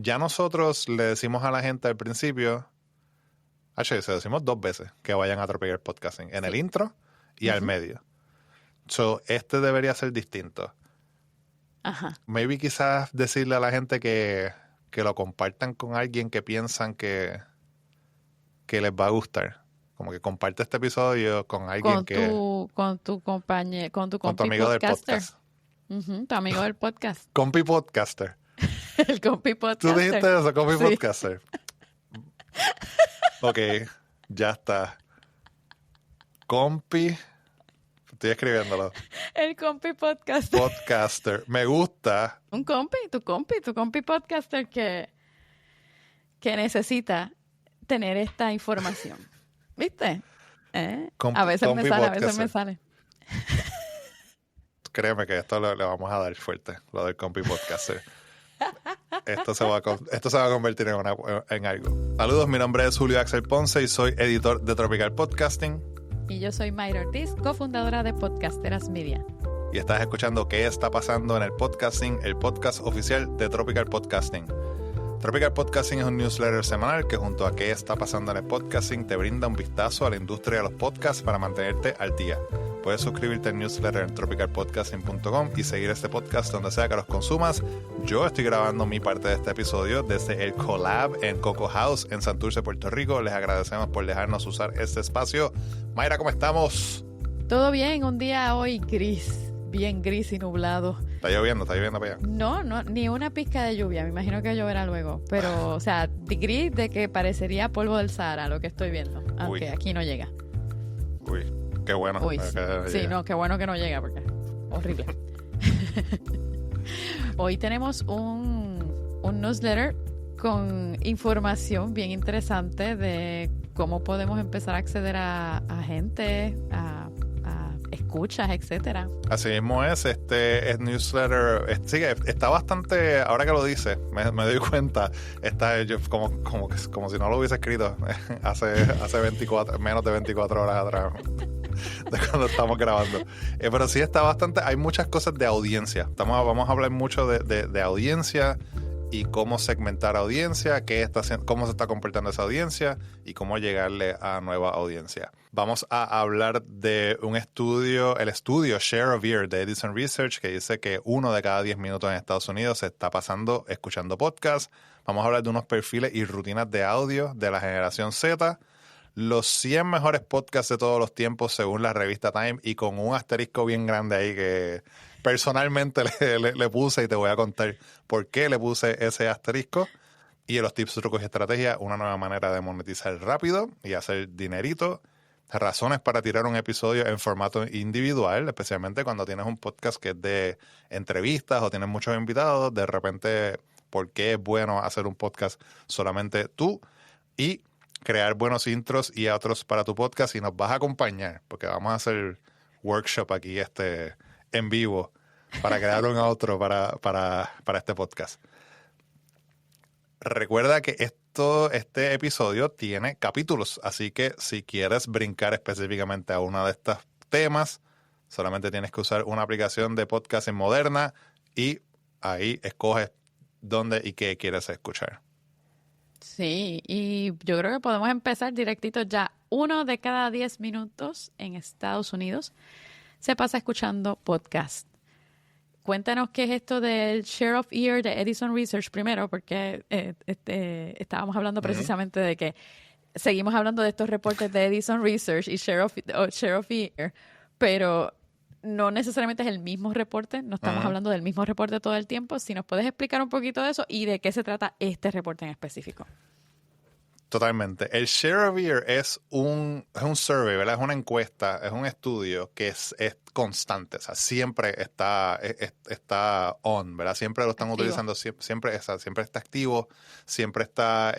Ya nosotros le decimos a la gente al principio, se decimos 2 veces que vayan a Tropical Podcasting, en el intro y al medio. So, este debería ser distinto. Ajá. Maybe quizás decirle a la gente que lo compartan con alguien que piensan que les va a gustar. Como que comparte este episodio con alguien Con tu compañero, con tu con tu compi amigo del podcaster. podcast. Tu amigo del podcast. Compi podcaster. El compi podcaster. ¿Tú dijiste eso, compi Sí. podcaster? Ok, ya está. Compi, estoy escribiéndolo. El compi podcaster. Podcaster. Me gusta. Un compi, tu compi podcaster que necesita tener esta información. ¿Viste? A veces me sale, a veces me sale. Créeme que esto le vamos a dar fuerte, lo del compi podcaster. Esto se va a convertir en algo. Saludos, mi nombre es Julio Axel Ponce y soy editor de Tropical Podcasting. Y yo soy Mayra Ortiz, cofundadora de Podcasteras Media. Y estás escuchando ¿Qué está pasando en el podcasting? El podcast oficial de Tropical Podcasting. Tropical Podcasting es un newsletter semanal que junto a ¿Qué está pasando en el podcasting? Te brinda un vistazo a la industria de los podcasts para mantenerte al día. Puedes suscribirte al newsletter en tropicalpodcasting.com y seguir este podcast donde sea que los consumas. Yo estoy grabando mi parte de este episodio desde el Collab en Coco House en Santurce, Puerto Rico. Les agradecemos por dejarnos usar este espacio. Mayra, ¿cómo estamos? Todo bien, un día hoy gris, bien gris y nublado. Está lloviendo para allá. No, ni una pizca de lluvia, me imagino que lloverá luego. Pero, o sea, gris de que parecería polvo del Sahara lo que estoy viendo, aunque aquí no llega. Uy, qué bueno. Uy, sí, no, qué bueno que no llega porque horrible. Hoy tenemos un newsletter con información bien interesante de cómo podemos empezar a acceder a gente, a escuchas, etcétera. Así mismo es, el newsletter, sí, está bastante, ahora que lo dice, me doy cuenta, está como si no lo hubiese escrito hace menos de 24 horas atrás de cuando estamos grabando. Pero sí está bastante, hay muchas cosas de audiencia. Vamos a hablar mucho de audiencia y cómo segmentar audiencia, cómo se está comportando esa audiencia y cómo llegarle a nueva audiencia. Vamos a hablar de el estudio Share of Ear de Edison Research, que dice que 1 de cada 10 minutos en Estados Unidos se está pasando escuchando podcasts. Vamos a hablar de unos perfiles y rutinas de audio de la generación Z, los 100 mejores podcasts de todos los tiempos según la revista Time, y con un asterisco bien grande ahí que personalmente le puse, y te voy a contar por qué le puse ese asterisco. Y los tips, trucos y estrategias, una nueva manera de monetizar rápido y hacer dinerito. Razones para tirar un episodio en formato individual, especialmente cuando tienes un podcast que es de entrevistas o tienes muchos invitados. De repente, ¿por qué es bueno hacer un podcast solamente tú? Y crear buenos intros y outros para tu podcast. Y nos vas a acompañar, porque vamos a hacer workshop aquí en vivo para crear un outro para este podcast. Recuerda que este episodio tiene capítulos, así que si quieres brincar específicamente a uno de estos temas, solamente tienes que usar una aplicación de podcasting moderna y ahí escoges dónde y qué quieres escuchar. Sí, y yo creo que podemos empezar directito ya. 1 de cada 10 minutos en Estados Unidos se pasa escuchando podcast. Cuéntanos qué es esto del Share of Ear de Edison Research primero, porque estábamos hablando precisamente de que seguimos hablando de estos reportes de Edison Research y Share of Ear, pero no necesariamente es el mismo reporte, no estamos hablando del mismo reporte todo el tiempo. Si nos puedes explicar un poquito de eso y de qué se trata este reporte en específico. Totalmente. El Share of Ear es un survey, ¿verdad? Es una encuesta, es un estudio que es constante, o sea, siempre está on, ¿verdad? Siempre lo están utilizando, siempre está activo, siempre está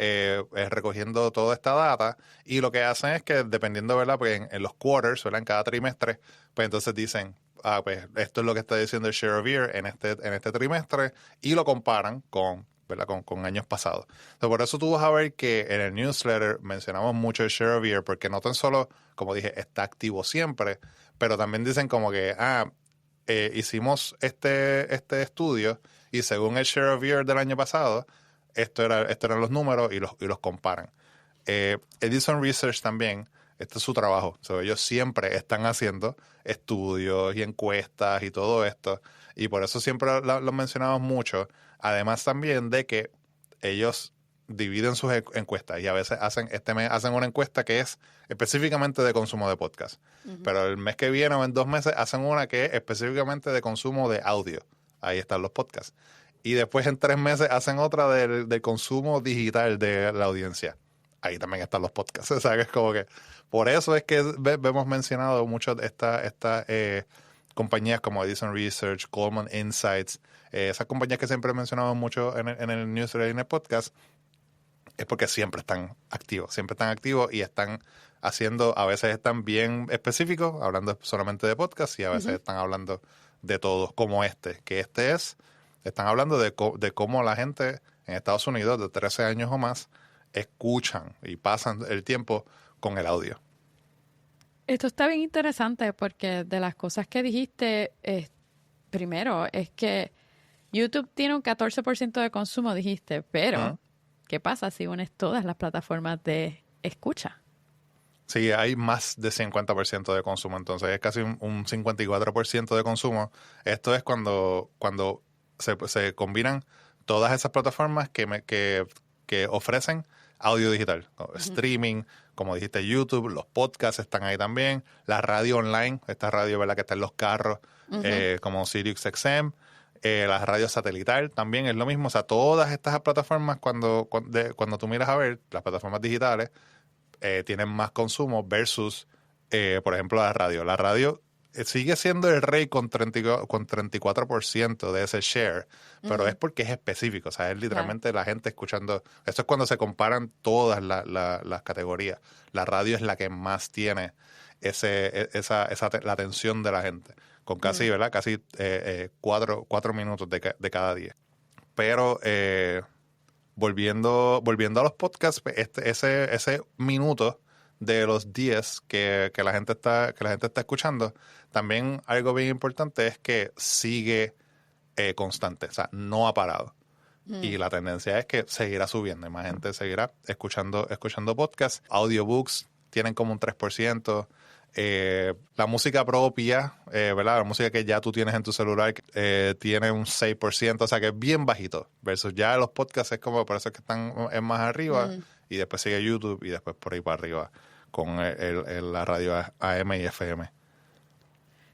recogiendo toda esta data, y lo que hacen es que dependiendo, ¿verdad? Porque en los quarters, ¿verdad? En cada trimestre, pues entonces dicen, pues esto es lo que está diciendo el Share of Ear en este trimestre, y lo comparan con, ¿verdad? Con años pasados. Entonces, por eso tú vas a ver que en el newsletter mencionamos mucho el Share of Ear, porque no tan solo, como dije, está activo siempre, pero también dicen como que, hicimos este estudio y según el Share of Ear del año pasado, estos eran los números y los comparan. Edison Research también, este es su trabajo. So, ellos siempre están haciendo estudios y encuestas y todo esto. Y por eso siempre lo mencionamos mucho. Además también de que ellos dividen sus encuestas y a veces este mes hacen una encuesta que es específicamente de consumo de podcast. Pero el mes que viene o en 2 meses hacen una que es específicamente de consumo de audio. Ahí están los podcasts. Y después en 3 meses hacen otra del consumo digital de la audiencia. Ahí también están los podcasts. O sea, que es como que por eso es que hemos mencionado mucho estas compañías como Edison Research, Goldman Insights, esas compañías que siempre mencionamos mucho en el newsletter y en el podcast, es porque siempre están activos y están haciendo, a veces están bien específicos, hablando solamente de podcast, y a veces están hablando de todos, como están hablando de cómo la gente en Estados Unidos de 13 años o más escuchan y pasan el tiempo con el audio. Esto está bien interesante porque de las cosas que dijiste, primero es que YouTube tiene un 14% de consumo, dijiste, pero ¿qué pasa si unes todas las plataformas de escucha? Sí, hay más de 50% de consumo, entonces es casi un 54% de consumo. Esto es cuando se combinan todas esas plataformas que ofrecen audio digital, streaming, como dijiste, YouTube, los podcasts están ahí también, la radio online, esta radio, ¿verdad?, que está en los carros, como SiriusXM, la radio satelital también es lo mismo. O sea, todas estas plataformas, cuando tú miras a ver, las plataformas digitales tienen más consumo versus, por ejemplo, la radio. La radio sigue siendo el rey con 34% de ese share, pero es porque es específico. O sea, es literalmente la gente escuchando. Eso es cuando se comparan todas las categorías. La radio es la que más tiene la atención de la gente, con casi, ¿verdad? Casi 4 minutos de cada 10. Pero volviendo a los podcasts, ese minuto de los 10 que la gente está escuchando, también algo bien importante es que sigue constante, o sea, no ha parado. Y la tendencia es que seguirá subiendo y más gente seguirá escuchando podcasts. Audiobooks tienen como un 3%. La música propia, ¿verdad? La música que ya tú tienes en tu celular tiene un 6%, o sea que es bien bajito. Versus ya los podcasts es como, por eso es que están más arriba. Y después sigue YouTube y después por ahí para arriba con la radio AM y FM.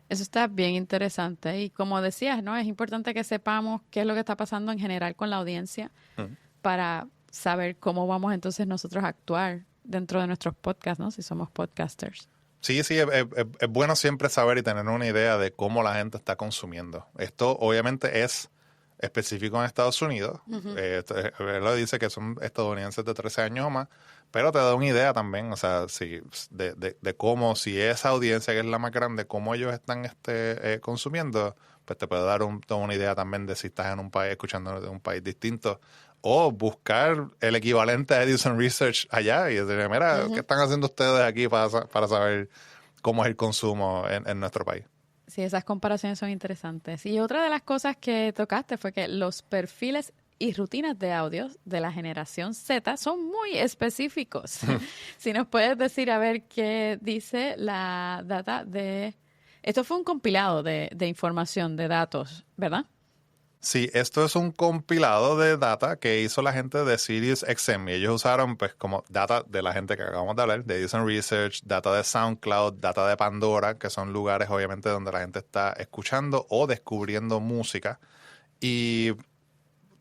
Eso está bien interesante. Y como decías, ¿no? Es importante que sepamos qué es lo que está pasando en general con la audiencia para saber cómo vamos entonces nosotros a actuar dentro de nuestros podcasts, ¿no? Si somos podcasters. Sí, es bueno siempre saber y tener una idea de cómo la gente está consumiendo. Esto obviamente es específico en Estados Unidos. Lo dice que son estadounidenses de 13 años o más, pero te da una idea también, o sea, de cómo, si esa audiencia que es la más grande, cómo ellos están consumiendo, pues te puede dar toda una idea también de si estás en un país, escuchando de un país distinto, o buscar el equivalente a Edison Research allá y decir, mira, ¿qué están haciendo ustedes aquí para saber cómo es el consumo en nuestro país? Sí, esas comparaciones son interesantes. Y otra de las cosas que tocaste fue que los perfiles y rutinas de audio de la generación Z son muy específicos. Si nos puedes decir, a ver, qué dice la data de... Esto fue un compilado de información, de datos, ¿verdad? Sí, esto es un compilado de data que hizo la gente de SiriusXM y ellos usaron pues como data de la gente que acabamos de hablar, de Edison Research, data de SoundCloud, data de Pandora, que son lugares obviamente donde la gente está escuchando o descubriendo música. Y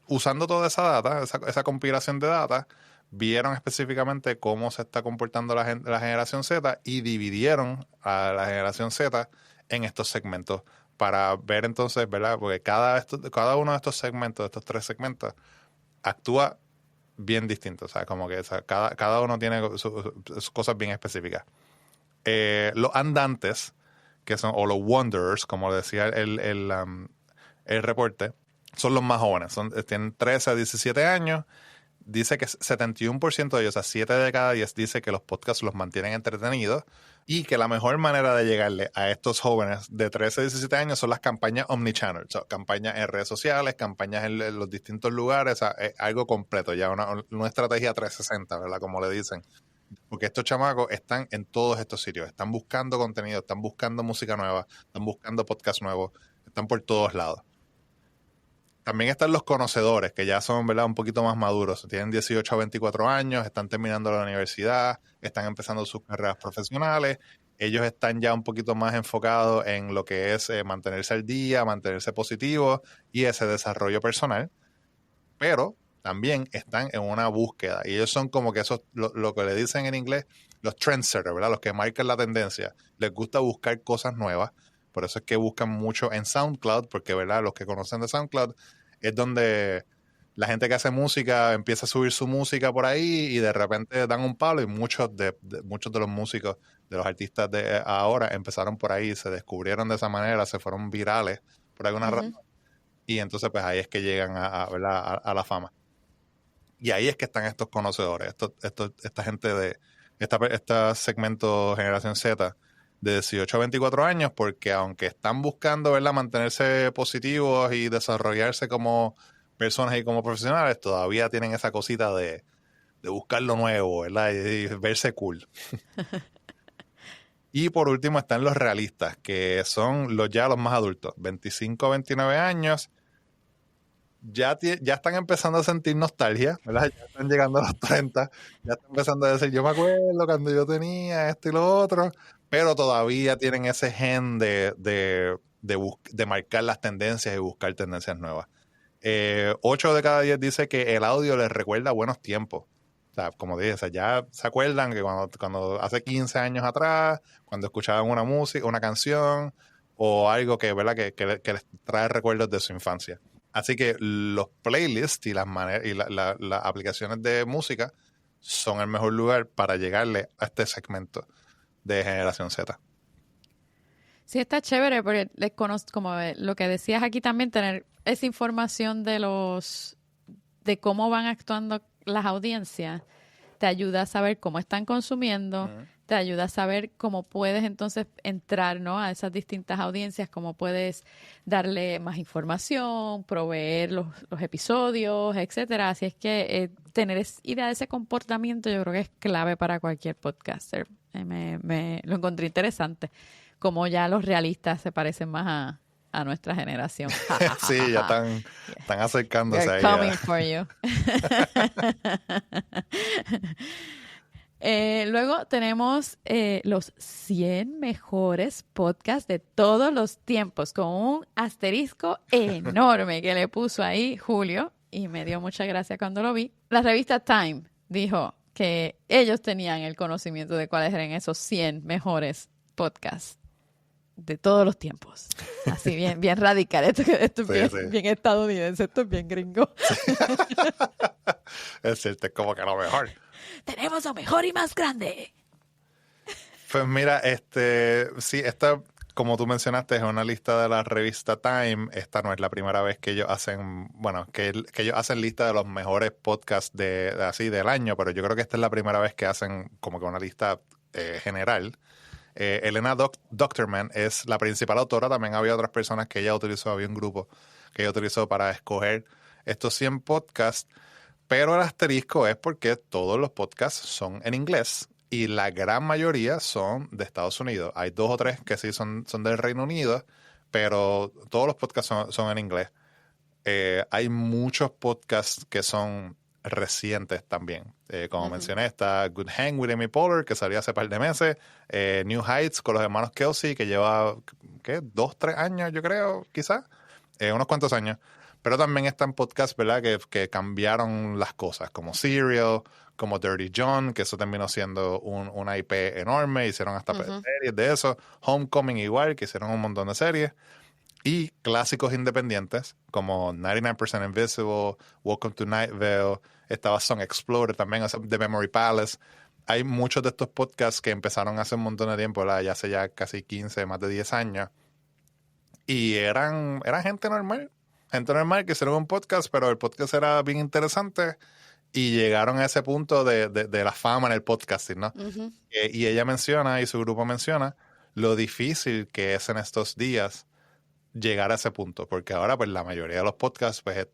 usando toda esa data, esa compilación de data, vieron específicamente cómo se está comportando la generación Z y dividieron a la generación Z en estos segmentos para ver entonces, ¿verdad? Porque cada uno de estos segmentos, de estos 3 segmentos, actúa bien distinto. O sea, como que cada uno tiene sus cosas bien específicas. Los andantes, que son, o los wanderers, como decía el reporte, son los más jóvenes. Tienen 13 a 17 años. dice que 71% de ellos, o sea, 7 de cada 10 dice que los podcasts los mantienen entretenidos y que la mejor manera de llegarle a estos jóvenes de 13 a 17 años son las campañas omnichannel, o sea, campañas en redes sociales, campañas en los distintos lugares, o sea, es algo completo, ya una estrategia 360, ¿verdad? Como le dicen. Porque estos chamacos están en todos estos sitios, están buscando contenido, están buscando música nueva, están buscando podcasts nuevos, están por todos lados. También están los conocedores, que ya son, ¿verdad?, un poquito más maduros. Tienen 18 a 24 años, están terminando la universidad, están empezando sus carreras profesionales. Ellos están ya un poquito más enfocados en lo que es mantenerse al día, mantenerse positivos y ese desarrollo personal. Pero también están en una búsqueda. Y ellos son como que esos, lo que le dicen en inglés, los trendsetters, ¿verdad? Los que marcan la tendencia. Les gusta buscar cosas nuevas. Por eso es que buscan mucho en SoundCloud, porque, ¿verdad?, los que conocen de SoundCloud es donde la gente que hace música empieza a subir su música por ahí y de repente dan un palo y muchos de los músicos, de los artistas de ahora empezaron por ahí, se descubrieron de esa manera, se fueron virales por alguna razón y entonces pues ahí es que llegan a la fama. Y ahí es que están estos conocedores, esta gente de este segmento Generación Z de 18 a 24 años, porque aunque están buscando, ¿verdad?, mantenerse positivos y desarrollarse como personas y como profesionales, todavía tienen esa cosita de buscar lo nuevo, ¿verdad?, y verse cool. Y por último están los realistas, que son los más adultos, 25 a 29 años, ya están empezando a sentir nostalgia, ¿verdad? Ya están llegando a los 30, ya están empezando a decir, yo me acuerdo cuando yo tenía esto y lo otro, pero todavía tienen ese gen de marcar las tendencias y buscar tendencias nuevas. 8 de cada 10 dice que el audio les recuerda buenos tiempos. O sea, como dije, o sea, ya se acuerdan que cuando hace 15 años atrás, cuando escuchaban una música, una canción o algo que, ¿verdad?, que les trae recuerdos de su infancia. Así que los playlists y las aplicaciones de música son el mejor lugar para llegarle a este segmento de Generación Z. Sí, está chévere, porque como lo que decías aquí también, tener esa información de cómo van actuando las audiencias, te ayuda a saber cómo están consumiendo, te ayuda a saber cómo puedes entonces entrar, ¿no?, a esas distintas audiencias, cómo puedes darle más información, proveer los episodios, etcétera. Así es que tener idea de ese comportamiento yo creo que es clave para cualquier podcaster. Me lo encontré interesante, como ya los realistas se parecen más a nuestra generación. Sí, ya están acercándose ahí. Coming for you. Luego tenemos los 100 mejores podcasts de todos los tiempos, con un asterisco enorme que le puso ahí Julio, y me dio mucha gracia cuando lo vi. La revista Time dijo que ellos tenían el conocimiento de cuáles eran esos 100 mejores podcasts de todos los tiempos. Así bien radical. Esto es bien estadounidense, esto es bien gringo. Es cierto, es como que lo mejor. Tenemos lo mejor y más grande. Pues mira, sí, esta, como tú mencionaste, es una lista de la revista Time. Esta no es la primera vez que ellos hacen, bueno, que ellos hacen lista de los mejores podcasts del año, pero yo creo que esta es la primera vez que hacen como que una lista general. Elena Doctorman es la principal autora. También había otras personas que ella utilizó, había un grupo que ella utilizó para escoger estos 100 podcasts, pero el asterisco es porque todos los podcasts son en inglés y la gran mayoría son de Estados Unidos. Hay 2 o 3 que sí son del Reino Unido, pero todos los podcasts son en inglés. Hay muchos podcasts que son recientes también. Como mencioné, está Good Hang with Amy Poehler, que salió hace par de meses. New Heights con los hermanos Kelsey, que lleva, 2, 3 años, yo creo, quizás. Unos cuantos años. Pero también están podcasts, ¿verdad?, que cambiaron las cosas, como Serial, como Dirty John, que eso terminó siendo una IP enorme. Hicieron hasta series de eso. Homecoming igual, que hicieron un montón de series. Y clásicos independientes como 99% Invisible, Welcome to Night Vale, estaba Song Explorer también, The Memory Palace. Hay muchos de estos podcasts que empezaron hace un montón de tiempo, ¿verdad?, ya hace ya casi 15, más de 10 años. Y eran gente normal que hicieron un podcast, pero el podcast era bien interesante y llegaron a ese punto de la fama en el podcasting, ¿no? Ujú. Y ella menciona, y su grupo menciona, lo difícil que es en estos días llegar a ese punto, porque ahora pues la mayoría de los podcasts pues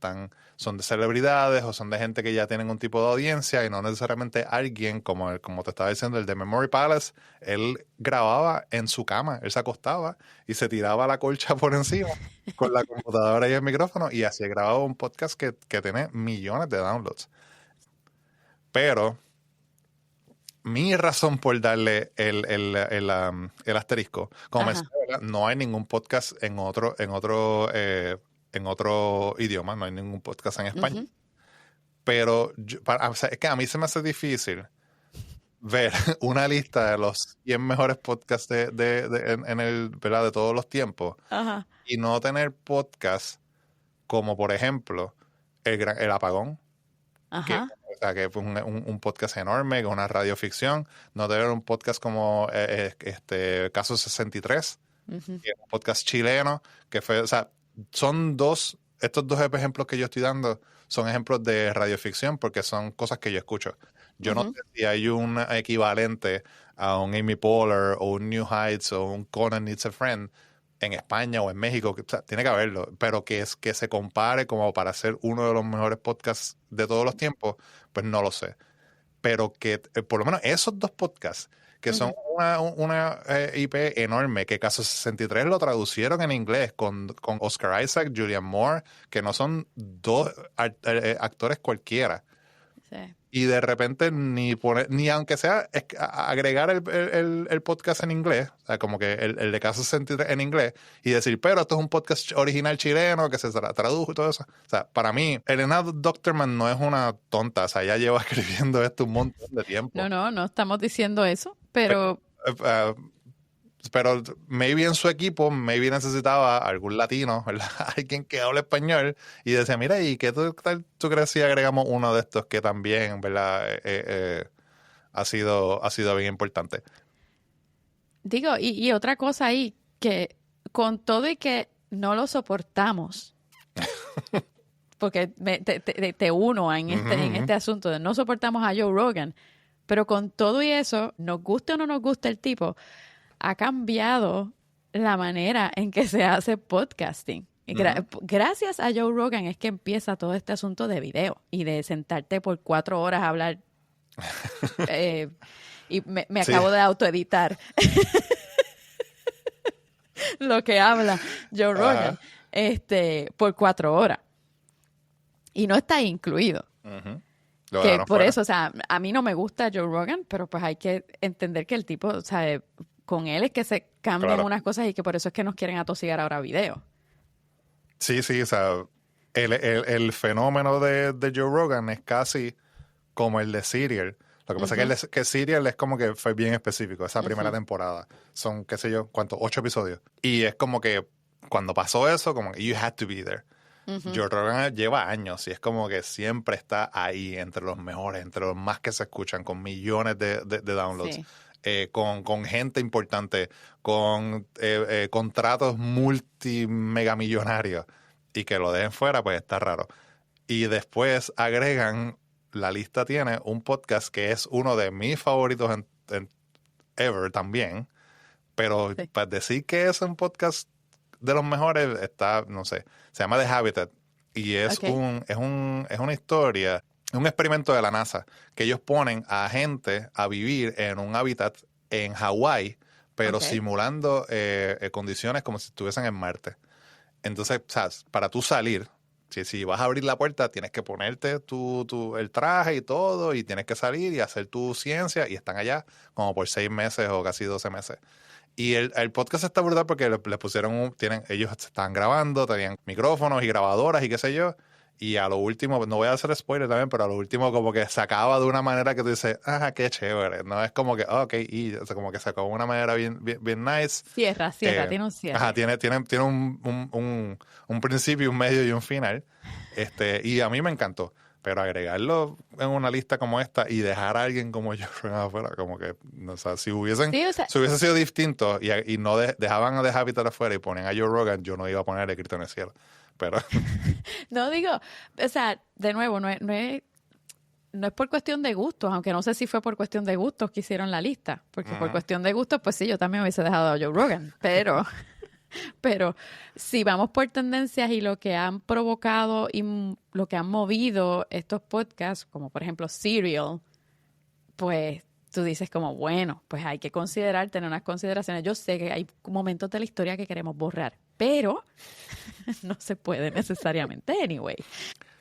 son de celebridades o son de gente que ya tienen un tipo de audiencia y no necesariamente alguien como te estaba diciendo, el de Memory Palace. Él grababa en su cama, él se acostaba y se tiraba la colcha por encima con la computadora y el micrófono y así grababa un podcast que tiene millones de downloads. Pero mi razón por darle el asterisco, como Ajá. mencioné, ¿verdad? No hay ningún podcast en otro idioma, no hay ningún podcast en español. Ujú. Pero o sea, es que a mí se me hace difícil ver una lista de los 100 mejores podcasts ¿verdad? De todos los tiempos Ajá. y no tener podcasts como, por ejemplo, El Apagón, Ajá. o sea, que fue un podcast enorme, que es una radioficción. No tener un podcast como Caso 63, Ujú. que es un podcast chileno, que fue, o sea, estos dos ejemplos que yo estoy dando son ejemplos de radioficción porque son cosas que yo escucho. Yo no Ujú. sé si hay un equivalente a un Amy Poehler o un New Heights o un Conan Needs a Friend en España o en México, o sea, tiene que haberlo, pero que se compare como para ser uno de los mejores podcasts de todos los tiempos, pues no lo sé. Pero que por lo menos esos dos podcasts, que son Ujú. una IP enorme, que Caso 63 lo traducieron en inglés con Oscar Isaac, Julianne Moore, que no son dos actores cualquiera. Sí. Y de repente ni aunque sea agregar el podcast en inglés, o sea, como que el de Caso 63 en inglés, y decir, pero esto es un podcast original chileno que se tradujo y todo eso. O sea, para mí, Elena Doctorman no es una tonta, o sea, ella lleva escribiendo esto un montón de tiempo. No estamos diciendo eso, pero Eh, eh, pero maybe en su equipo, maybe necesitaba algún latino, ¿verdad? Alguien que hable español y decía, mira, ¿y qué tú crees si agregamos uno de estos que también, ¿verdad? Ha sido bien importante. digo, y otra cosa ahí, que con todo y que no lo soportamos, porque te uno en Ujú, en ujú. este asunto de no soportamos a Joe Rogan, pero con todo y eso, nos guste o no nos guste el tipo, ha cambiado la manera en que se hace podcasting. Y Ujú. gracias a Joe Rogan es que empieza todo este asunto de video y de sentarte por 4 horas a hablar. eh, y me Sí. acabo de autoeditar lo que habla Joe Rogan Ajá. por 4 horas. Y no está incluido. Ujú. Lo Que dejaron por fuera. eso, o sea, a mí no me gusta Joe Rogan, pero pues hay que entender que el tipo, o sea, con él es que se cambian Claro. unas cosas y que por eso es que nos quieren atosigar ahora video. Sí, sí, o sea, el fenómeno de Joe Rogan es casi como el de Serial. Lo que pasa Ujú, es que Serial es como que fue bien específico, esa primera ujú, temporada. Son, qué sé yo, ¿cuántos? 8 episodios. Y es como que cuando pasó eso, como que you had to be there. ujú. Joe Rogan lleva años y es como que siempre está ahí entre los mejores, entre los más que se escuchan, con millones de downloads, Sí. con gente importante, con contratos multimegamillonarios y que lo dejen fuera, pues está raro. Y después agregan, la lista tiene un podcast que es uno de mis favoritos en ever también, pero Sí. para decir que es un podcast de los mejores está, no sé, se llama The Habitat y Ok. es una historia, un experimento de la NASA que ellos ponen a gente a vivir en un hábitat en Hawái, pero Ok. simulando condiciones como si estuviesen en Marte. Entonces, ¿sabes? Para tú salir, si vas a abrir la puerta, tienes que ponerte el traje y todo, y tienes que salir y hacer tu ciencia, y están allá como por 6 meses o casi 12 meses. Y el podcast está brutal porque le pusieron, ellos estaban grabando, tenían micrófonos y grabadoras y qué sé yo. Y a lo último, no voy a hacer spoiler también, pero a lo último como que se acaba de una manera que tú dices, ah, qué chévere. No es como que, ok, y o sea, como que se acabó de una manera bien nice. Cierra, tiene un Ajá, cierre. tiene un principio, un medio y un final. Y a mí me encantó. Pero agregarlo en una lista como esta y dejar a alguien como yo afuera, como que, o sea, Sí, o sea, si hubiese sido distinto y no dejaban a The Habitat afuera y ponían a Joe Rogan, yo no iba a poner escrito en el cielo. Pero, no digo, o sea, de nuevo, no es no es por cuestión de gustos, aunque no sé si fue por cuestión de gustos que hicieron la lista, porque por cuestión de gustos, pues sí, yo también hubiese dejado a Joe Rogan, pero si vamos por tendencias y lo que han provocado y lo que han movido estos podcasts, como por ejemplo Serial, pues tú dices como, bueno, pues hay que considerar, tener unas consideraciones. Yo sé que hay momentos de la historia que queremos borrar, pero no se puede necesariamente anyway.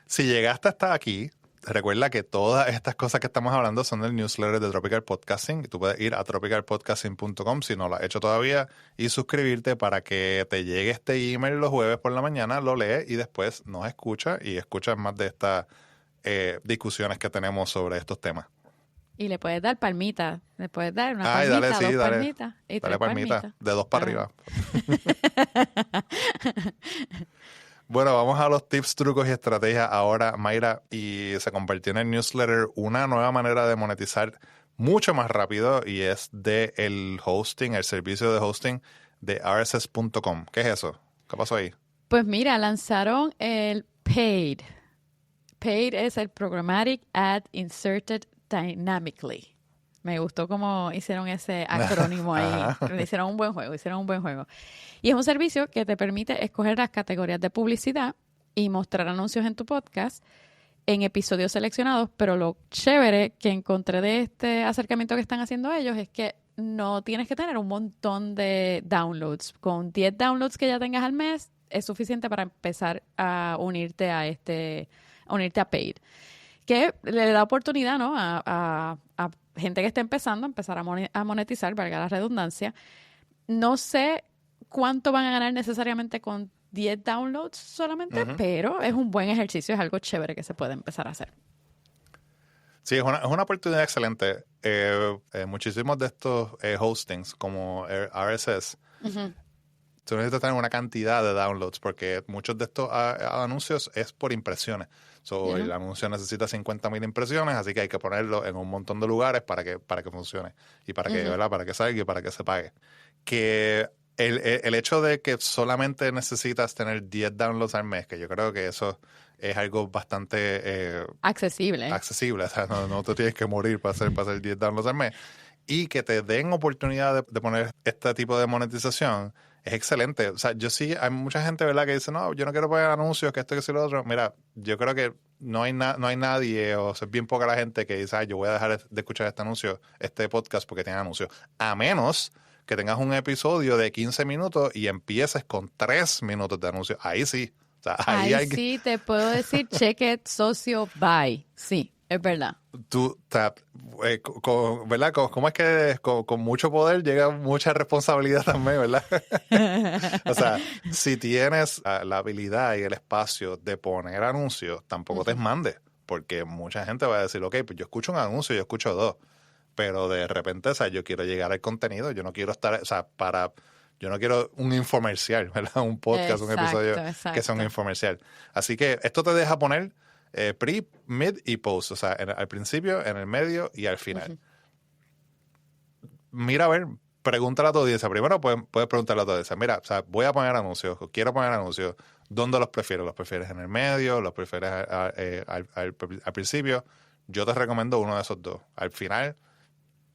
Si llegaste hasta aquí, recuerda que todas estas cosas que estamos hablando son del newsletter de Tropical Podcasting. Tú puedes ir a tropicalpodcasting.com si no lo has hecho todavía y suscribirte para que te llegue este email los jueves por la mañana, lo lees y después nos escuchas y escuchas más de estas discusiones que tenemos sobre estos temas. Y le puedes dar palmita, le puedes dar una Ay, palmita, dale, sí, dos dale, palmitas y dale tres palmitas. de 2 para arriba. Bueno, vamos a los tips, trucos y estrategias ahora, Mayra, y se compartió en el newsletter una nueva manera de monetizar mucho más rápido y es de el hosting, el servicio de hosting de rss.com. ¿Qué es eso? ¿Qué pasó ahí? Pues mira, lanzaron el PAID. PAID es el Programmatic Ad Inserted Dynamically. Me gustó cómo hicieron ese acrónimo ahí. Hicieron un buen juego. Y es un servicio que te permite escoger las categorías de publicidad y mostrar anuncios en tu podcast en episodios seleccionados, pero lo chévere que encontré de este acercamiento que están haciendo ellos es que no tienes que tener un montón de downloads. Con 10 downloads que ya tengas al mes es suficiente para empezar a unirte a Paid, que le da oportunidad, ¿no?, a gente que está empezando a empezar a monetizar, valga la redundancia. No sé cuánto van a ganar necesariamente con 10 downloads solamente, pero es un buen ejercicio, es algo chévere que se puede empezar a hacer. Sí, es una oportunidad excelente. Muchísimos de estos hostings como RSS, tú necesitas tener una cantidad de downloads porque muchos de estos anuncios es por impresiones. El anuncio necesita 50,000 impresiones, así que hay que ponerlo en un montón de lugares para que funcione y para que, ¿verdad?, para que salga y para que se pague. Que el hecho de que solamente necesitas tener 10 downloads al mes, que yo creo que eso es algo bastante accesible. O sea, no te tienes que morir para hacer 10 downloads al mes. Y que te den oportunidad de poner este tipo de monetización es excelente. O sea, hay mucha gente, ¿verdad?, que dice, no, yo no quiero poner anuncios, que esto, que si lo otro. Mira, yo creo que no hay nadie, o sea, es bien poca la gente que dice, yo voy a dejar de escuchar este podcast porque tiene anuncios. A menos que tengas un episodio de 15 minutos y empieces con 3 minutos de anuncios. Ahí sí. O sea, ahí sí te puedo decir, check it, socio, bye. Sí, es verdad. ¿Verdad? ¿Cómo es que con mucho poder llega mucha responsabilidad también, verdad? O sea, si tienes la habilidad y el espacio de poner anuncios, tampoco te mandes, porque mucha gente va a decir, ok, pues yo escucho un anuncio, yo escucho 2, pero de repente, o sea, yo quiero llegar al contenido, yo no quiero estar, o sea, yo no quiero un infomercial, ¿verdad? Un podcast, un episodio que sea un infomercial. Así que esto te deja poner pre, mid y post, o sea, al principio, en el medio y al final. Mira, a ver, pregúntale a tu audiencia. Primero puedes preguntarle a tu audiencia, mira, o sea, voy a poner anuncios, quiero poner anuncios, ¿dónde los prefieres? ¿Los prefieres en el medio? ¿Los prefieres al principio? Yo te recomiendo uno de esos dos. Al final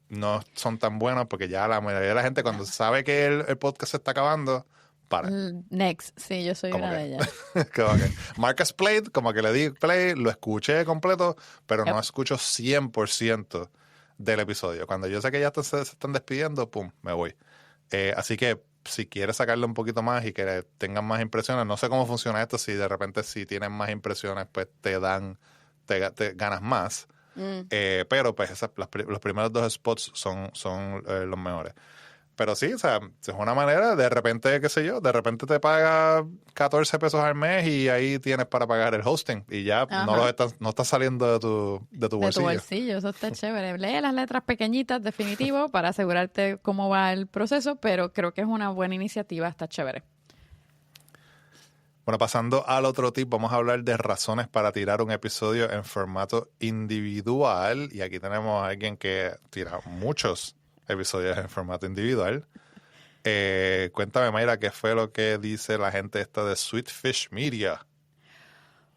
no son tan buenos porque ya la mayoría de la gente cuando sabe que el podcast se está acabando, para. Next, sí, yo soy una de ellas. Como que marcas play, como que le di play, lo escuché completo, pero no escucho 100% del episodio. Cuando yo sé que ya se están despidiendo, pum, me voy. Así que si quieres sacarle un poquito más y que tengan más impresiones, no sé cómo funciona esto, si de repente si tienen más impresiones, pues te ganas más. Pero pues los primeros 2 spots son los mejores. Pero sí, o sea, es una manera, de repente, qué sé yo, de repente te paga 14 pesos al mes y ahí tienes para pagar el hosting y ya no estás saliendo de tu bolsillo. De tu bolsillo, eso está chévere. Lee las letras pequeñitas, definitivo, para asegurarte cómo va el proceso, pero creo que es una buena iniciativa, está chévere. Bueno, pasando al otro tip, vamos a hablar de razones para tirar un episodio en formato individual. Y aquí tenemos a alguien que tira muchos episodios en formato individual. Cuéntame, Mayra, ¿qué fue lo que dice la gente esta de Sweetfish Media?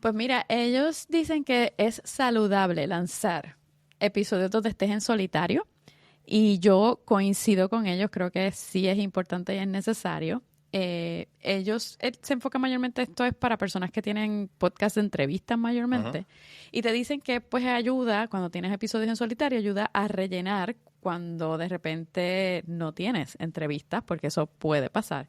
Pues mira, ellos dicen que es saludable lanzar episodios donde estés en solitario y yo coincido con ellos, creo que sí es importante y es necesario. Ellos se enfocan mayormente, esto es para personas que tienen podcast de entrevistas mayormente, y te dicen que pues ayuda, cuando tienes episodios en solitario, ayuda a rellenar cuando de repente no tienes entrevistas, porque eso puede pasar,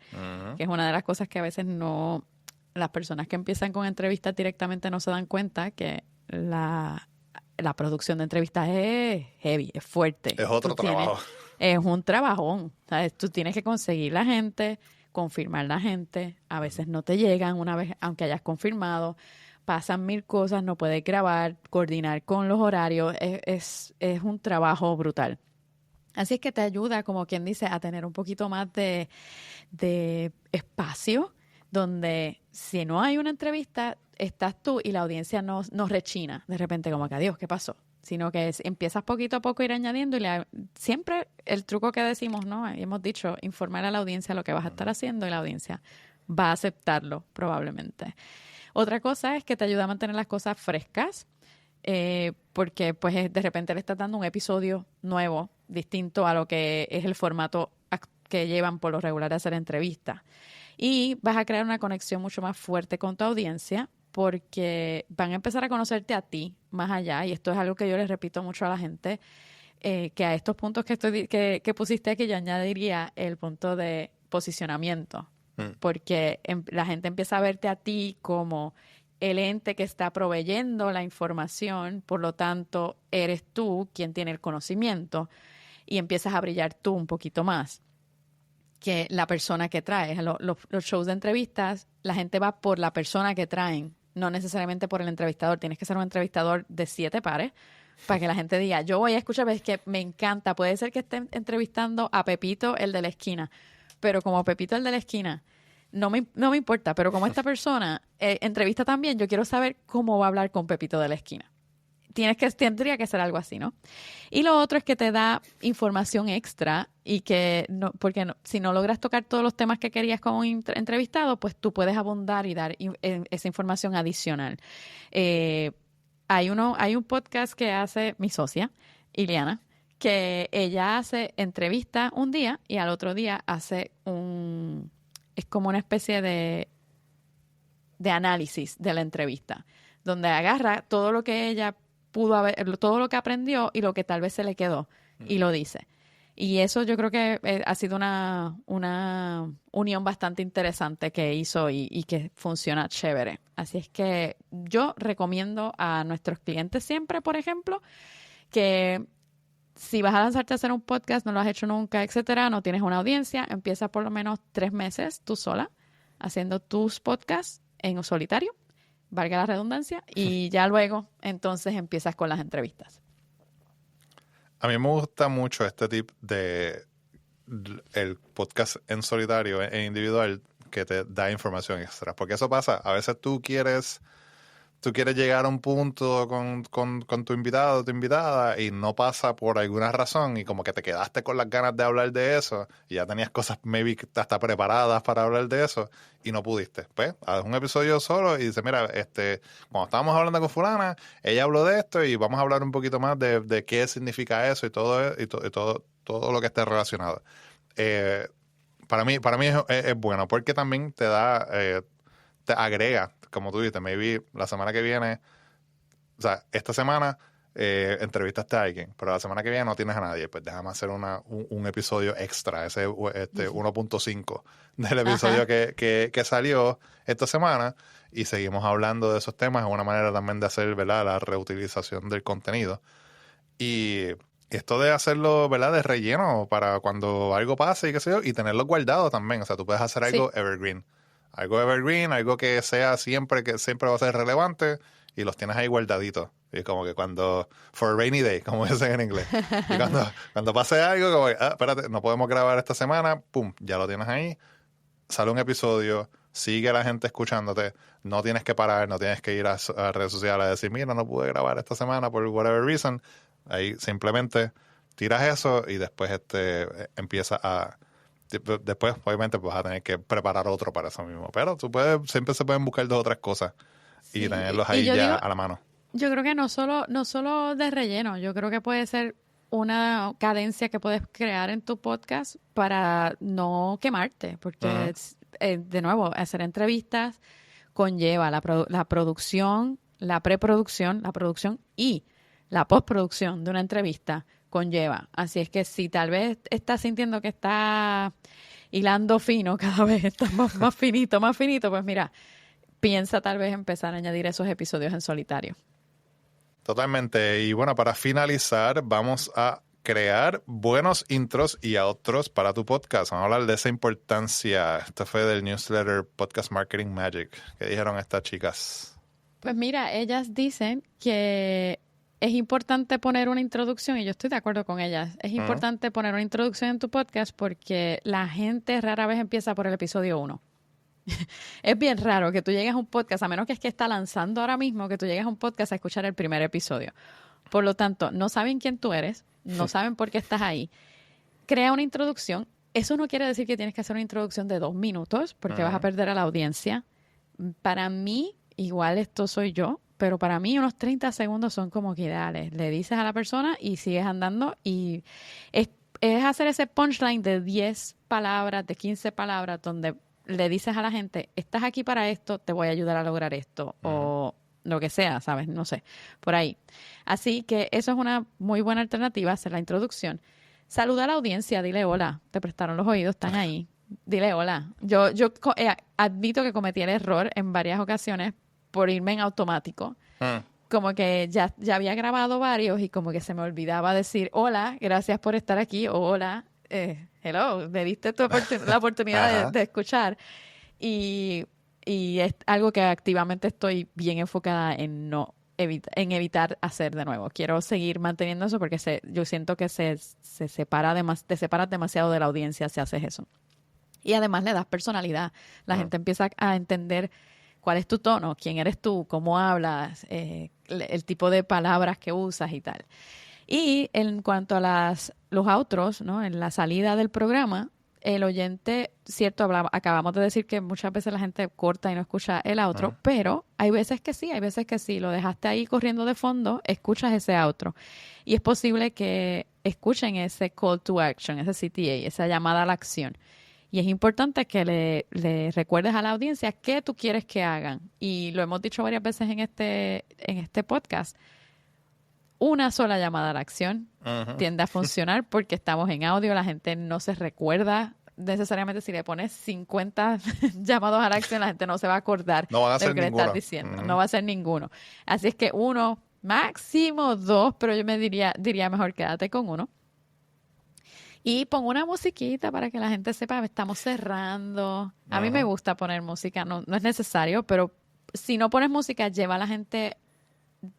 que es una de las cosas que a veces no, las personas que empiezan con entrevistas directamente no se dan cuenta que la producción de entrevistas es heavy, es fuerte. Es otro trabajo. Es un trabajón, ¿sabes? Tú tienes que conseguir la gente, confirmar la gente, a veces no te llegan una vez, aunque hayas confirmado, pasan 1000 cosas, no puedes grabar, coordinar con los horarios, es un trabajo brutal. Así es que te ayuda, como quien dice, a tener un poquito más de espacio, donde si no hay una entrevista, estás tú y la audiencia no rechina de repente como que adiós, ¿qué pasó? Sino que empiezas poquito a poco a ir añadiendo y siempre el truco que decimos, ¿no? Y hemos dicho, informar a la audiencia lo que vas a estar haciendo y la audiencia va a aceptarlo probablemente. Otra cosa es que te ayuda a mantener las cosas frescas, porque pues de repente le estás dando un episodio nuevo, distinto a lo que es el formato que llevan por lo regular a hacer entrevistas. Y vas a crear una conexión mucho más fuerte con tu audiencia porque van a empezar a conocerte a ti más allá. Y esto es algo que yo les repito mucho a la gente, que a estos puntos que pusiste aquí yo añadiría el punto de posicionamiento. Porque la gente empieza a verte a ti como el ente que está proveyendo la información, por lo tanto, eres tú quien tiene el conocimiento y empiezas a brillar tú un poquito más que la persona que traes. Los shows de entrevistas, la gente va por la persona que traen, no necesariamente por el entrevistador. Tienes que ser un entrevistador de 7 pares para que la gente diga, yo voy a escuchar, es que me encanta. Puede ser que estén entrevistando a Pepito, el de la esquina, pero como Pepito, el de la esquina, no me importa, pero como esta persona entrevista también, yo quiero saber cómo va a hablar con Pepito de la esquina. Tendría que ser algo así, ¿no? Y lo otro es que te da información extra y que, si no logras tocar todos los temas que querías con un entrevistado, pues tú puedes abundar y dar esa información adicional. Hay un podcast que hace mi socia, Ileana, que ella hace entrevista un día y al otro día hace es como una especie de análisis de la entrevista, donde agarra todo lo que ella pudo haber, todo lo que aprendió y lo que tal vez se le quedó y lo dice. Y eso yo creo que ha sido una unión bastante interesante que hizo y que funciona chévere. Así es que yo recomiendo a nuestros clientes siempre, por ejemplo, que si vas a lanzarte a hacer un podcast, no lo has hecho nunca, etcétera, no tienes una audiencia, empieza por lo menos 3 meses tú sola haciendo tus podcasts en solitario, valga la redundancia, y ya luego entonces empiezas con las entrevistas. A mí me gusta mucho este tipo el podcast en solitario, en individual, que te da información extra. Porque eso pasa, a veces tú quieres llegar a un punto con tu invitado o tu invitada y no pasa por alguna razón y como que te quedaste con las ganas de hablar de eso y ya tenías cosas maybe hasta preparadas para hablar de eso y no pudiste. Pues, haz un episodio solo y dices, mira, cuando estábamos hablando con fulana, ella habló de esto y vamos a hablar un poquito más de qué significa eso y todo lo que esté relacionado. Para mí es bueno porque también te agrega, como tú dices, maybe la semana que viene, o sea, esta semana entrevistaste a alguien, pero la semana que viene no tienes a nadie, pues déjame hacer un episodio extra, ese 1.5 del episodio que salió esta semana y seguimos hablando de esos temas. Es una manera también de hacer, ¿verdad?, la reutilización del contenido. Y esto de hacerlo, ¿verdad?, de relleno para cuando algo pase y qué sé yo, y tenerlo guardado también. O sea, tú puedes hacer algo evergreen. Algo evergreen, algo que siempre va a ser relevante y los tienes ahí guardaditos. Y como que for a rainy day, como dicen en inglés. Y cuando pase algo, como espérate, no podemos grabar esta semana, pum, ya lo tienes ahí. Sale un episodio, sigue la gente escuchándote, no tienes que parar, no tienes que ir a redes sociales a decir, mira, no pude grabar esta semana por whatever reason. Ahí simplemente tiras eso y después empieza a... Después, obviamente, vas a tener que preparar otro para eso mismo. Pero siempre se pueden buscar 2 o 3 cosas y Sí, tenerlos y ahí yo ya digo, a la mano. yo creo que no solo de relleno, yo creo que puede ser una cadencia que puedes crear en tu podcast para no quemarte, porque Ujú. de nuevo, hacer entrevistas conlleva la producción, la preproducción, la producción y la postproducción de una entrevista conlleva. Así es que si tal vez estás sintiendo que está hilando fino, cada vez está más finito, pues mira, piensa tal vez empezar a añadir esos episodios en solitario. Totalmente. Y bueno, para finalizar, vamos a crear buenos intros y outros para tu podcast. Vamos a hablar de esa importancia. Esto fue del newsletter Podcast Marketing Magic. ¿Qué dijeron estas chicas? Pues mira, ellas dicen que es importante poner una introducción, y yo estoy de acuerdo con ellas. Es importante poner una introducción en tu podcast porque la gente rara vez empieza por el episodio 1. Es bien raro que tú llegues a un podcast, a menos que es que está lanzando ahora mismo, que tú llegues a un podcast a escuchar el primer episodio. Por lo tanto, no saben quién tú eres, no saben por qué estás ahí. Crea una introducción. Eso no quiere decir que tienes que hacer una introducción de 2 minutos porque vas a perder a la audiencia. Para mí, igual esto soy yo, pero para mí unos 30 segundos son como que ideales. Le dices a la persona y sigues andando y es hacer ese punchline de 10 palabras, de 15 palabras, donde le dices a la gente, estás aquí para esto, te voy a ayudar a lograr esto, o lo que sea, ¿sabes? No sé, por ahí. Así que eso es una muy buena alternativa, hacer la introducción. Saluda a la audiencia, dile hola, te prestaron los oídos, están ahí. Dile hola. Yo admito que cometí el error en varias ocasiones por irme en automático. Como que ya había grabado varios y como que se me olvidaba decir hola, gracias por estar aquí, o hola, hello, me diste la oportunidad de escuchar. Y es algo que activamente estoy bien enfocada en en evitar hacer de nuevo. Quiero seguir manteniendo eso porque yo siento que te separas demasiado de la audiencia si haces eso. Y además le das personalidad. La gente empieza a entender cuál es tu tono, quién eres tú, cómo hablas, el tipo de palabras que usas y tal. Y en cuanto a los outros, ¿no? En la salida del programa, el oyente, cierto, acabamos de decir que muchas veces la gente corta y no escucha el outro, pero hay veces que sí, lo dejaste ahí corriendo de fondo, escuchas ese outro. Y es posible que escuchen ese call to action, ese CTA, esa llamada a la acción. Y es importante que le recuerdes a la audiencia qué tú quieres que hagan. Y lo hemos dicho varias veces en este podcast. Una sola llamada a la acción tiende a funcionar porque estamos en audio, la gente no se recuerda necesariamente. Si le pones 50 llamados a la acción, la gente no se va a acordar No van a de lo ser que le estás ninguno. diciendo. No va a ser ninguno. Así es que uno, máximo 2, pero yo me diría mejor quédate con uno. Y pon una musiquita para que la gente sepa, estamos cerrando. A mí me gusta poner música, no es necesario, pero si no pones música, lleva a la gente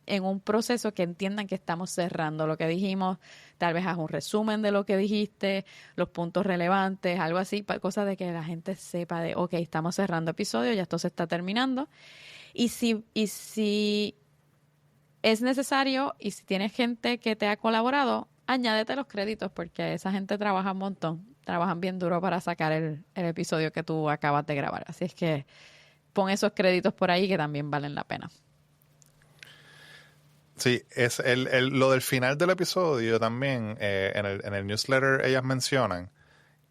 en un proceso que entiendan que estamos cerrando lo que dijimos. Tal vez haz un resumen de lo que dijiste, los puntos relevantes, algo así, cosas de que la gente sepa de, ok, estamos cerrando episodio, ya esto se está terminando. Y si es necesario y si tienes gente que te ha colaborado, añádete los créditos porque esa gente trabaja un montón, trabajan bien duro para sacar el episodio que tú acabas de grabar. Así es que pon esos créditos por ahí que también valen la pena. Sí, es lo del final del episodio también, en el newsletter ellas mencionan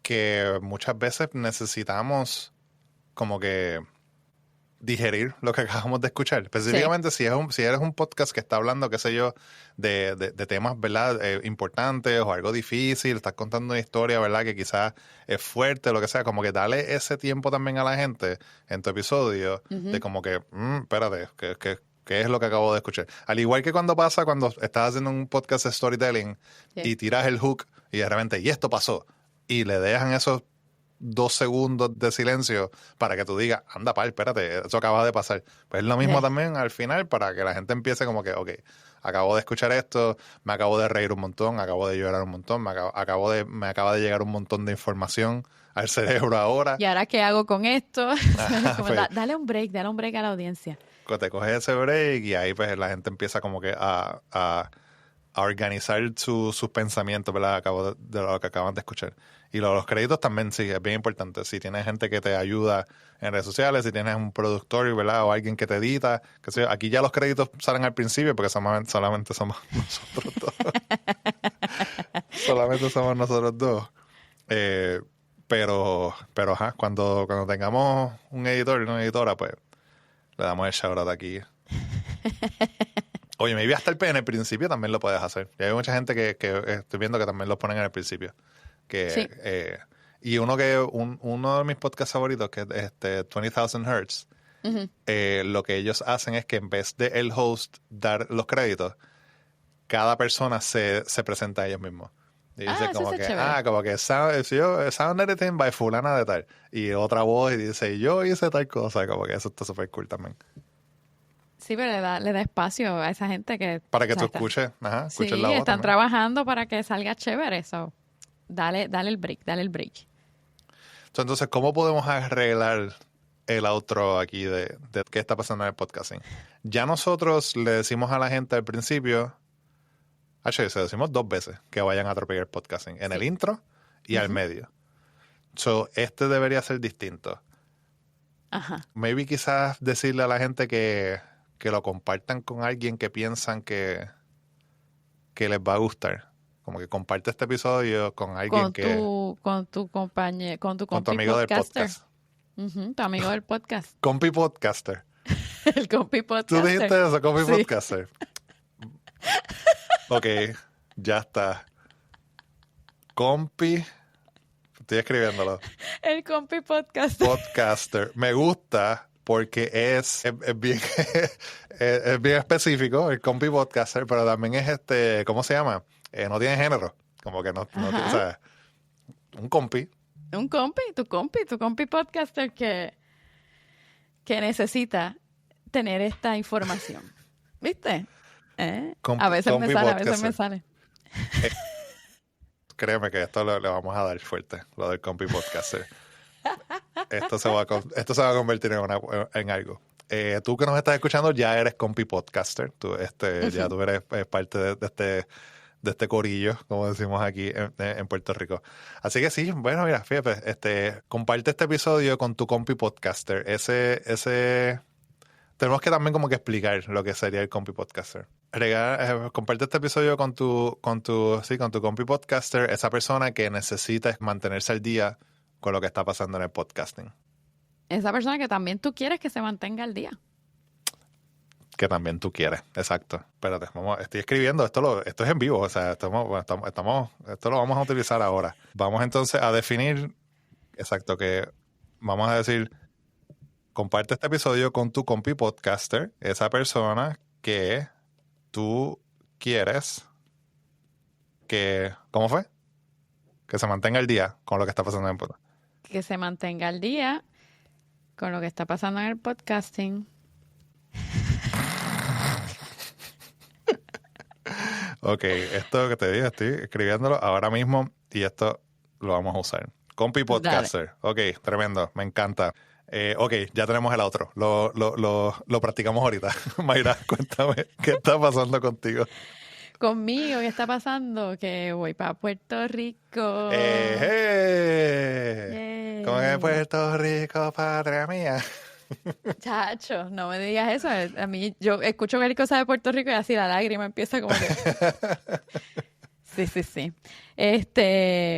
que muchas veces necesitamos como que digerir lo que acabamos de escuchar. Específicamente si eres un podcast que está hablando, qué sé yo, de temas, ¿verdad? Importantes o algo difícil, estás contando una historia, ¿verdad? Que quizás es fuerte, lo que sea, como que dale ese tiempo también a la gente en tu episodio de como que, espérate, ¿qué es lo que acabo de escuchar? Al igual que cuando estás haciendo un podcast de storytelling y tiras el hook y de repente, y esto pasó, y le dejan esos 2 segundos de silencio para que tú digas, anda, espérate, eso acaba de pasar. Pues es lo mismo también al final para que la gente empiece como que, ok, acabo de escuchar esto, me acabo de reír un montón, acabo de llorar un montón, me acaba de llegar un montón de información al cerebro ahora. ¿Y ahora qué hago con esto? Como, dale un break a la audiencia. Te coges ese break y ahí pues la gente empieza como que a a organizar sus pensamientos, ¿verdad? De lo que acaban de escuchar. Y los créditos también, sí, es bien importante. Si tienes gente que te ayuda en redes sociales, si tienes un productor, ¿verdad? O alguien que te edita, que sé yo. Aquí ya los créditos salen al principio porque solamente somos nosotros dos. Solamente somos nosotros dos. Pero ajá, cuando tengamos un editor y una editora, pues le damos el shout out aquí. Oye, maybe hasta en el principio también lo puedes hacer. Y hay mucha gente que estoy viendo que también lo ponen en el principio. Sí. Y uno de mis podcasts favoritos, que es 20,000 Hertz, lo que ellos hacen es que en vez de el host dar los créditos, cada persona se presenta a ellos mismos. Y dice como que sound editing by fulana de tal. Y otra voz y dice, yo hice tal cosa. Como que eso está súper cool también. Sí, pero le da espacio a esa gente que... Para que tú escuches la voz. Sí, están trabajando para que salga chévere eso. Dale el break. Entonces, ¿cómo podemos arreglar el outro aquí de qué está pasando en el podcasting? Ya nosotros le decimos a la gente al principio, se decimos 2 veces que vayan a atropellar el podcasting, en el intro y al medio. So, debería ser distinto. Ajá. Maybe quizás decirle a la gente que lo compartan con alguien que piensan que les va a gustar. Como que comparte este episodio con alguien con tu compañero, con tu amigo podcaster. del podcast. Tu amigo del podcast. Compi podcaster. El compi podcaster. ¿Tú dijiste eso, compi podcaster? Ok, ya está. Compi, estoy escribiéndolo. El compi podcaster. Podcaster. Me gusta porque es bien es bien específico, el compi podcaster, pero también es ¿cómo se llama? No tiene género. Como que no tiene, o sea, un compi. Un compi, tu compi podcaster que necesita tener esta información. ¿Viste? A veces me sale, a veces me sale. Créeme que esto le vamos a dar fuerte, lo del compi podcaster. Esto se va a convertir en algo. Tú que nos estás escuchando ya eres compi podcaster. Ya tú eres parte de este corillo, como decimos aquí en Puerto Rico. Así que sí, bueno, mira, fíjate, comparte este episodio con tu compi podcaster. Tenemos que también como que explicar lo que sería el compi podcaster. Comparte este episodio con tu compi podcaster, esa persona que necesita mantenerse al día con lo que está pasando en el podcasting. Esa persona que también tú quieres que se mantenga al día. Que también tú quieres, exacto. Espérate, estoy escribiendo, esto es en vivo, o sea, esto lo vamos a utilizar ahora. Vamos entonces a definir, exacto, que vamos a decir, comparte este episodio con tu compi podcaster, esa persona que tú quieres que, ¿cómo fue? Que se mantenga al día con lo que está pasando en el podcast. Que se mantenga al día con lo que está pasando en el podcasting. Ok, esto que te dije, estoy escribiéndolo ahora mismo y esto lo vamos a usar. Compi podcaster. Dale. Ok, tremendo, me encanta. Ok, ya tenemos el otro. Lo practicamos ahorita. Mayra, cuéntame, ¿qué está pasando contigo? Conmigo, ¿qué está pasando? Que voy para Puerto Rico. ¿Cómo que Puerto Rico, patria mía? Chacho, no me digas eso. A mí, yo escucho cualquier cosa de Puerto Rico y así la lágrima empieza como que... Sí.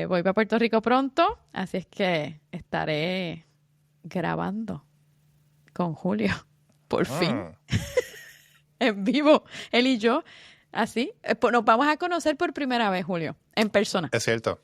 Voy para Puerto Rico pronto, así es que estaré grabando con Julio, por fin. En vivo, él y yo. Así, nos vamos a conocer por primera vez, Julio, en persona. Es cierto.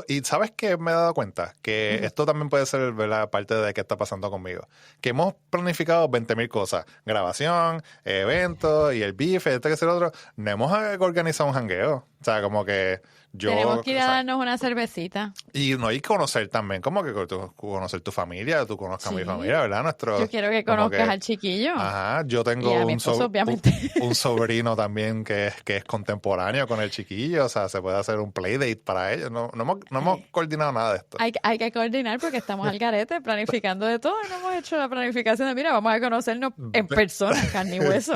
Y ¿sabes qué me he dado cuenta? Que esto también puede ser, ¿verdad?, parte de qué está pasando conmigo. Que hemos planificado 20,000 cosas. Grabación, eventos y el bife, que es el otro. No hemos organizado un jangueo. O sea, como que tenemos que ir a darnos una cervecita. Y no hay que conocer también, como que conocer tu familia, tú conozcas a mi familia, ¿verdad? Yo quiero que conozcas al chiquillo. Ajá, yo tengo un sobrino también que es contemporáneo con el chiquillo, o sea, se puede hacer un playdate para ellos. No hemos coordinado nada de esto. Hay que coordinar porque estamos al garete planificando de todo y no hemos hecho la planificación de, mira, vamos a conocernos en persona, carne y hueso.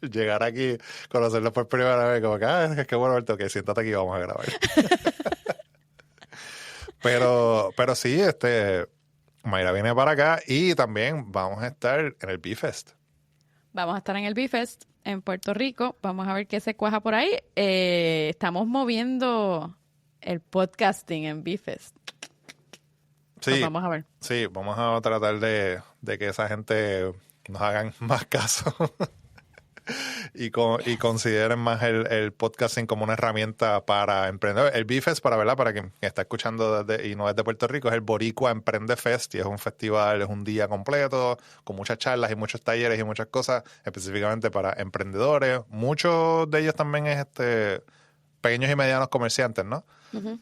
llegar aquí, conocerlos por primera vez, como que, es que bueno verte, ok, siéntate aquí, vamos a grabar. Pero sí, Mayra viene para acá y también vamos a estar en el B-Fest. Vamos a estar en el B-Fest en Puerto Rico. Vamos a ver qué se cuaja por ahí. Estamos moviendo el podcasting en B-Fest. Sí, Pues vamos a ver. Sí, vamos a tratar de que esa gente nos hagan más caso y consideren más el podcasting como una herramienta para emprender. El B-Fest, para quien está escuchando y no es de Puerto Rico, es el Boricua Emprende Fest y es un festival, es un día completo con muchas charlas y muchos talleres y muchas cosas específicamente para emprendedores. Muchos de ellos también es pequeños y medianos comerciantes, ¿no? Uh-huh.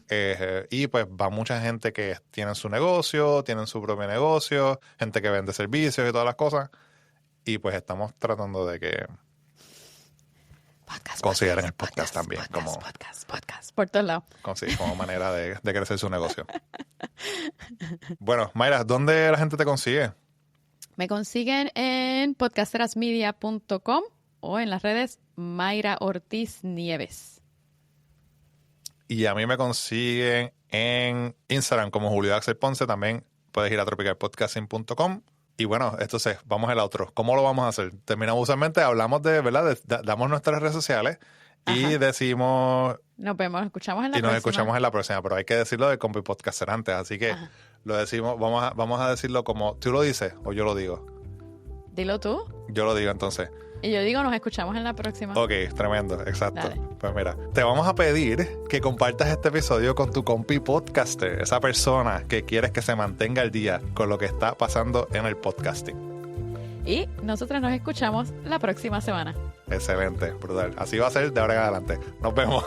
Y pues va mucha gente que tienen su negocio, tienen su propio negocio, gente que vende servicios y todas las cosas. Y pues estamos tratando de que consideren el podcast también podcast, por todos lados. como manera de crecer su negocio. Bueno, Mayra, ¿dónde la gente te consigue? Me consiguen en podcasterasmedia.com o en las redes Mayra Ortiz Nieves. Y a mí me consiguen en Instagram como Julio Axel Ponce. También puedes ir a tropicalpodcasting.com. Y bueno, entonces vamos al outro. ¿Cómo lo vamos a hacer? Terminamos usualmente, hablamos ¿verdad? Damos nuestras redes sociales y decimos... Nos escuchamos en la próxima. Y nos escuchamos en la próxima, pero hay que decirlo de Compi Podcaster antes. Así que lo decimos, vamos a decirlo como... ¿Tú lo dices o yo lo digo? Dilo tú. Yo lo digo entonces. Y yo digo, nos escuchamos en la próxima. Ok, tremendo, exacto. Dale. Pues mira, te vamos a pedir que compartas este episodio con tu compi podcaster, esa persona que quieres que se mantenga al día con lo que está pasando en el podcasting. Y nosotros nos escuchamos la próxima semana. Excelente, brutal. Así va a ser de ahora en adelante. Nos vemos.